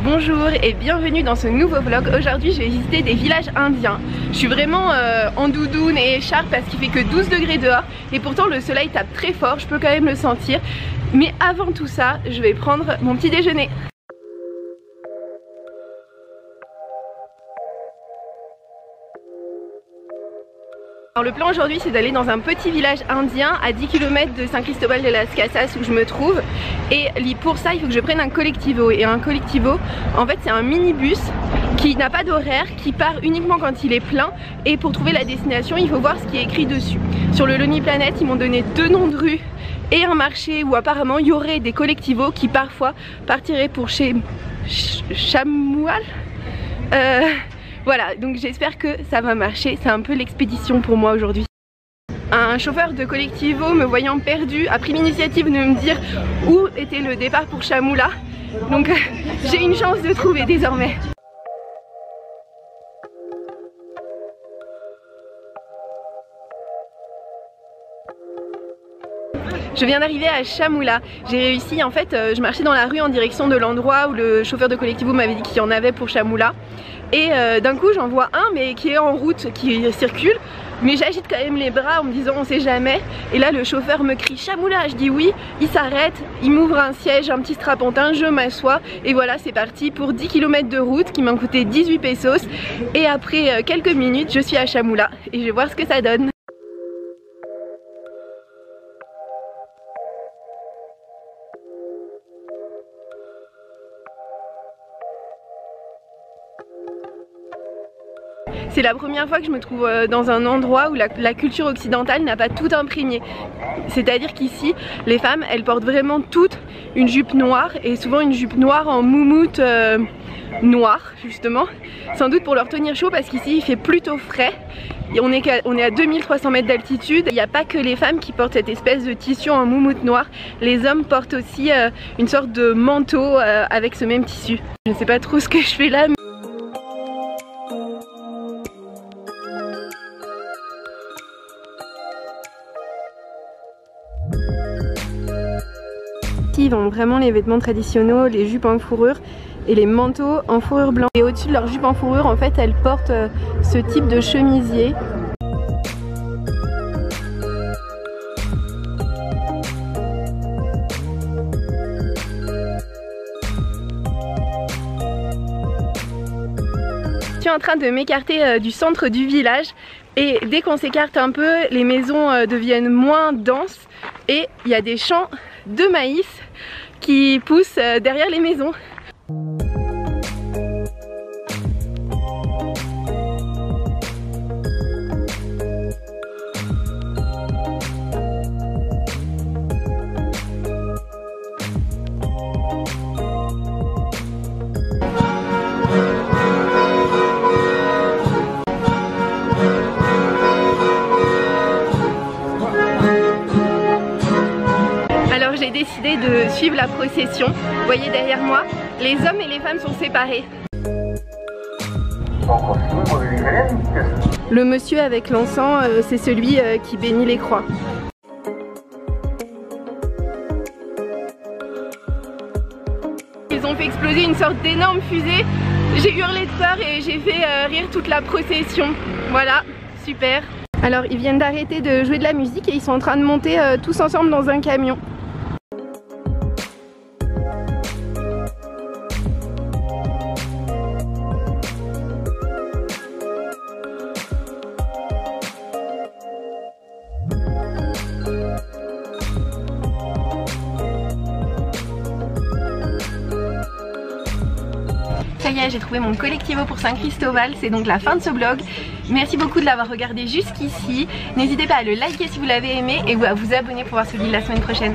Bonjour et bienvenue dans ce nouveau vlog. Aujourd'hui je vais visiter des villages indiens. Je suis vraiment en doudoune et écharpe parce qu'il fait que 12 degrés dehors et pourtant le soleil tape très fort, je peux quand même le sentir. Mais avant tout ça, je vais prendre mon petit déjeuner. Alors le plan aujourd'hui c'est d'aller dans un petit village indien à 10 km de San Cristóbal de las Casas où je me trouve. Et pour ça il faut que je prenne un collectivo. Et un collectivo en fait c'est un minibus qui n'a pas d'horaire, qui part uniquement quand il est plein. Et pour trouver la destination il faut voir ce qui est écrit dessus. Sur le Lonely Planet ils m'ont donné 2 noms de rues et un marché où apparemment il y aurait des collectivos qui parfois partiraient pour chez Chamual. Voilà, donc j'espère que ça va marcher, c'est un peu l'expédition pour moi aujourd'hui. Un chauffeur de collectivo me voyant perdu a pris l'initiative de me dire où était le départ pour Chamoula. Donc j'ai une chance de trouver désormais. Je viens d'arriver à Chamoula. J'ai réussi, en fait, je marchais dans la rue en direction de l'endroit où le chauffeur de collectivo m'avait dit qu'il y en avait pour Chamoula. Et d'un coup j'en vois un mais qui est en route, qui circule. Mais j'agite quand même les bras en me disant on sait jamais. Et là le chauffeur me crie Chamoula, je dis oui. Il s'arrête, il m'ouvre un siège, un petit strapontin, je m'assois. Et voilà c'est parti pour 10 km de route qui m'ont coûté 18 pesos. Et après quelques minutes je suis à Chamoula et je vais voir ce que ça donne. C'est la première fois que je me trouve dans un endroit où la culture occidentale n'a pas tout imprégné. C'est-à-dire qu'ici, les femmes, elles portent vraiment toutes une jupe noire et souvent une jupe noire en moumoute noire justement. Sans doute pour leur tenir chaud parce qu'ici il fait plutôt frais. Et on est à 2300 mètres d'altitude. Il n'y a pas que les femmes qui portent cette espèce de tissu en moumoute noire. Les hommes portent aussi une sorte de manteau avec ce même tissu. Je ne sais pas trop ce que je fais là. Ils vendent vraiment les vêtements traditionnels, les jupes en fourrure et les manteaux en fourrure blanche. Et au-dessus de leur jupe en fourrure, en fait, elles portent ce type de chemisier. Je suis en train de m'écarter du centre du village et dès qu'on s'écarte un peu, les maisons deviennent moins denses et il y a des champs de maïs qui poussent derrière les maisons. J'ai décidé de suivre la procession. Vous voyez derrière moi, les hommes et les femmes sont séparés. Le monsieur avec l'encens, c'est celui qui bénit les croix. Ils ont fait exploser une sorte d'énorme fusée. J'ai hurlé de peur et j'ai fait rire toute la procession. Voilà, super. Alors ils viennent d'arrêter de jouer de la musique et ils sont en train de monter tous ensemble dans un camion. Ça y est, j'ai trouvé mon collectivo pour San Cristóbal, c'est donc la fin de ce vlog. Merci beaucoup de l'avoir regardé jusqu'ici. N'hésitez pas à le liker si vous l'avez aimé et à vous abonner pour voir celui de la semaine prochaine.